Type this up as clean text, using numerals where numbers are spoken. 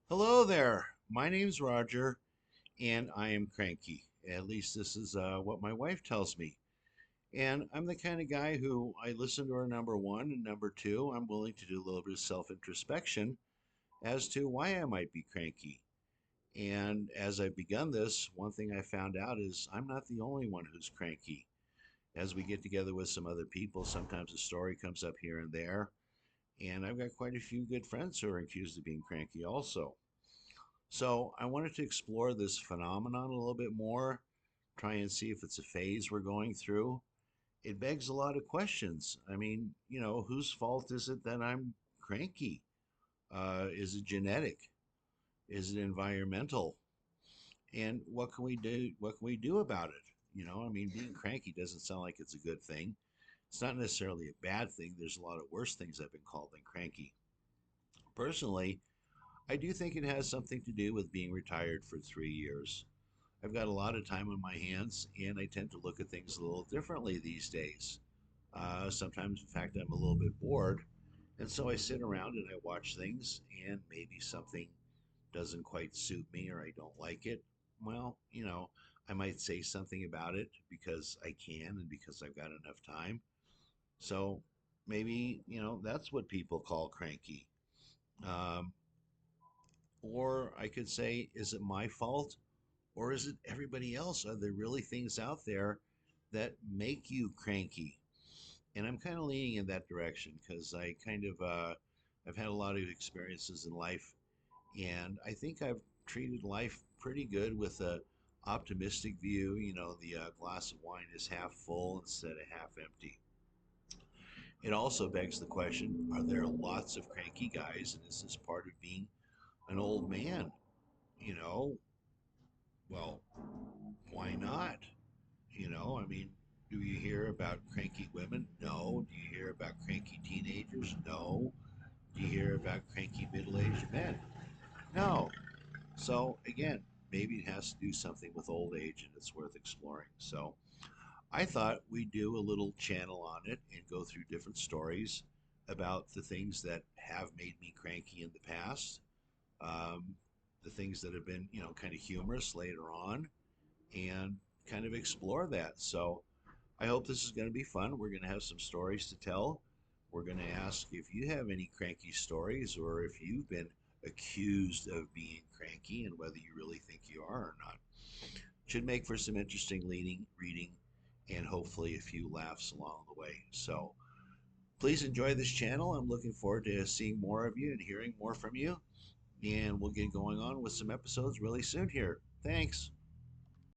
Hello there. My name's Roger, and I am cranky. At least this is what my wife tells me. And I'm the kind of guy who I listen to her number one and number two. I'm willing to do a little bit of self introspection as to why I might be cranky. And as I've begun this, one thing I found out is I'm not the only one who's cranky. As we get together with some other people, sometimes a story comes up here and there. And I've got quite a few good friends who are accused of being cranky also. So I wanted to explore this phenomenon a little bit more, try and see if it's a phase we're going through. It begs a lot of questions. I mean, whose fault is it that I'm cranky? Is it genetic? Is it environmental? And what can we do? What can we do about it? I mean, being cranky doesn't sound like it's a good thing. It's not necessarily a bad thing. There's a lot of worse things I've been called than cranky. Personally, I do think it has something to do with being retired for 3 years. I've got a lot of time on my hands, and I tend to look at things a little differently these days. Sometimes, in fact, I'm a little bit bored, and so I sit around and I watch things, and maybe something doesn't quite suit me or I don't like it. Well, I might say something about it because I can and because I've got enough time. So maybe, that's what people call cranky. Um, or I could say, is it my fault? Or is it everybody else? Are there really things out there that make you cranky? And I'm kind of leaning in that direction because I've had a lot of experiences in life, and I think I've treated life pretty good with a optimistic view. The glass of wine is half full instead of half empty. It also begs the question: are there lots of cranky guys, and is this part of being an old man? You know, well, why not? I mean, do you hear about cranky women? No. Do you hear about cranky teenagers? No. Do you hear about cranky middle aged men? No. So, again, maybe it has to do something with old age and it's worth exploring. So, I thought we'd do a little channel on it and go through different stories about the things that have made me cranky in the past, um, the things that have been, kind of humorous later on, and kind of explore that. So, I hope this is going to be fun. We're going to have some stories to tell. We're going to ask if you have any cranky stories or if you've been accused of being cranky and whether you really think you are or not. Should make for some interesting reading and hopefully a few laughs along the way. So please enjoy this channel. I'm looking forward to seeing more of you and hearing more from you. And we'll get going on with some episodes really soon here. Thanks.